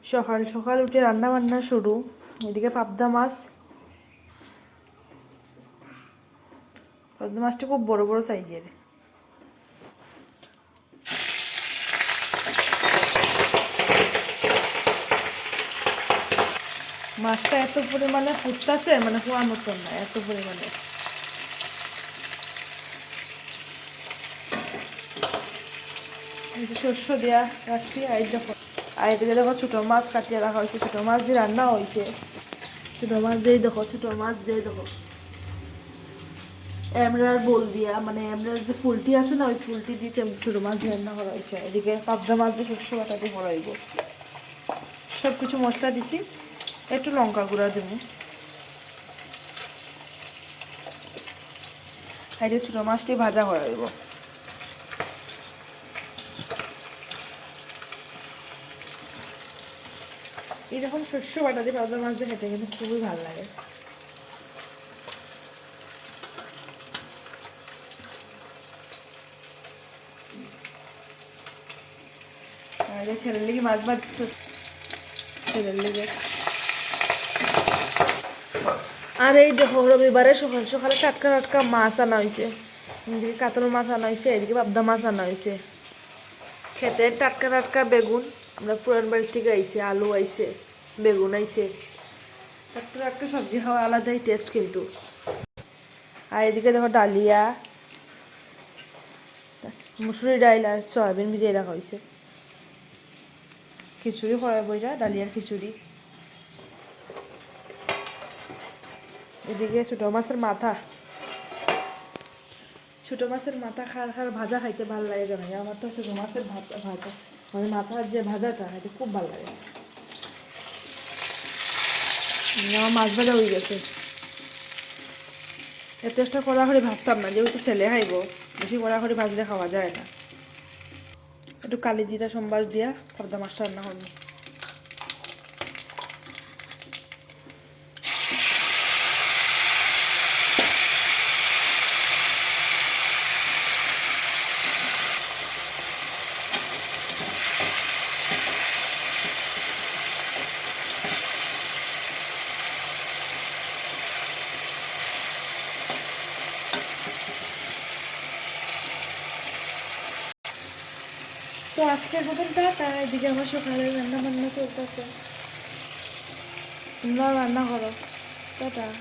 সকাল সকাল উঠে রান্না বান্না শুরু। এদিকে পাবদা মাছটা খুব বড় বড় সাইজের। মাছটা এত পরিমাণে ফুটতেছে, মানে হওয়ার মতন না, এত পরিমাণে। শস্য দেওয়া রাখছি। এদিকে দেখো ছোটো মাছ কাটিয়ে রাখা হয়েছে, ছোটো মাছ দিয়ে রান্না হয়েছে। ছোটো মাছ দিয়ে দেখো, ছোটো মাছ দিয়ে দেখো এমরার বোল দিয়া, মানে এমরার যে ফুলটি আছে না, ওই ফুলটি দিয়ে ছোটো মাছ দিয়ে রান্না করা হয়েছে। এদিকে পাবদা মাছ দিয়ে শস্য বাটা দিয়ে করা হইব। সব কিছু মশলা দিছি, একটু লঙ্কা গুঁড়া দেবো। এই যে ছোটো মাছটি ভাজা করা হইব। এরকম শস্য বাটা দিয়ে পাবদা মাছ দিয়ে খেতে কিন্তু খুবই ভালো লাগে। আর ছেলের লেগে মাছ ভাজতে, ছেলের লেগে। আর এই দেখো রবিবারে সকাল সকালে টাটকা টাটকা মাছ আনা হয়েছে। এদিকে কাতল মাছ আনা হয়েছে, এদিকে পাবদা মাছ আনা হয়েছে। খেতে টাটকা টাটকা বেগুন, আমরা পুরান বাড়ি থেকে আইছে, আলু আইছে, বেগুন আইছে। টাটকা টাটকা সবজি খাওয়া আলাদাই টেস্ট কিন্তু। আর এদিকে দেখো ডালিয়া, মুসুরি ডাইল আর সয়াবিন ভিজিয়ে রাখা হয়েছে। খিচুড়ি করা বইরা, ডালিয়ার খিচুড়ি। এদিকে ছোটো মাছের মাথা, ছোটো মাছের মাথা খার ভাজা খাইতে ভালো লাগে কেন? আমার তো ছোটো মাছের ভাজা, মানে মাথার যে ভাজাটা খাইতে খুব ভালো লাগে। আমার মাছ ভাজা হয়ে গেছে। এত একটা কড়া করে ভাজতাম না, যেহেতু ছেলে খাইব, বেশি কড়া করে ভাজলে খাওয়া যায় না। একটু কালি জিরা সম্বাস দিয়া পাবদা মাছটা রান্না করবো। তো আজকের মতন টাটা। এদিকে আমার সকালে রান্না বান্না চলতেছে, তোমরাও রান্না করো। টাটা।